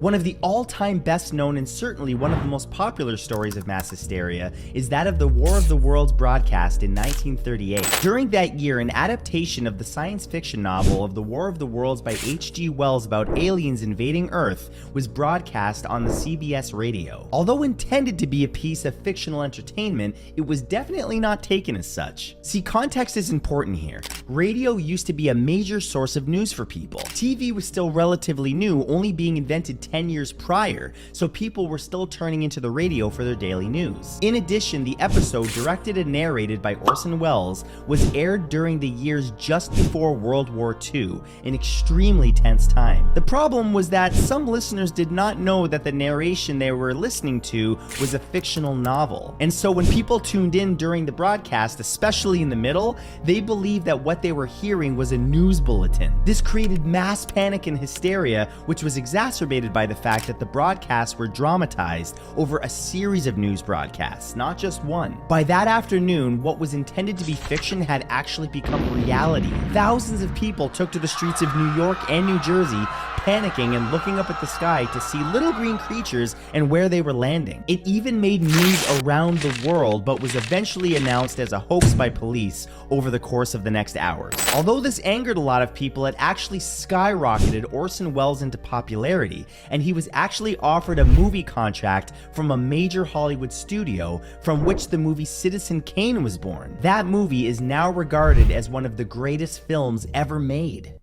One of the all-time best known and certainly one of the most popular stories of mass hysteria is that of the War of the Worlds broadcast in 1938. During that year, an adaptation of the science fiction novel of the War of the Worlds by H.G. Wells about aliens invading Earth was broadcast on the CBS radio. Although intended to be a piece of fictional entertainment, it was definitely not taken as such. See, context is important here. Radio used to be a major source of news for people. TV was still relatively new, only being invented 10 years prior, so people were still turning into the radio for their daily news. In addition, the episode, directed and narrated by Orson Welles, was aired during the years just before World War II, an extremely tense time. The problem was that some listeners did not know that the narration they were listening to was a fictional novel, and so when people tuned in during the broadcast, especially in the middle, they believed that what they were hearing was a news bulletin. This created mass panic and hysteria, which was exacerbated by the fact that the broadcasts were dramatized over a series of news broadcasts, not just one. By that afternoon, what was intended to be fiction had actually become reality. Thousands of people took to the streets of New York and New Jersey, panicking and looking up at the sky to see little green creatures and where they were landing. It even made news around the world, but was eventually announced as a hoax by police over the course of the next hours. Although this angered a lot of people, it actually skyrocketed Orson Welles into popularity, and he was actually offered a movie contract from a major Hollywood studio, from which the movie Citizen Kane was born. That movie is now regarded as one of the greatest films ever made.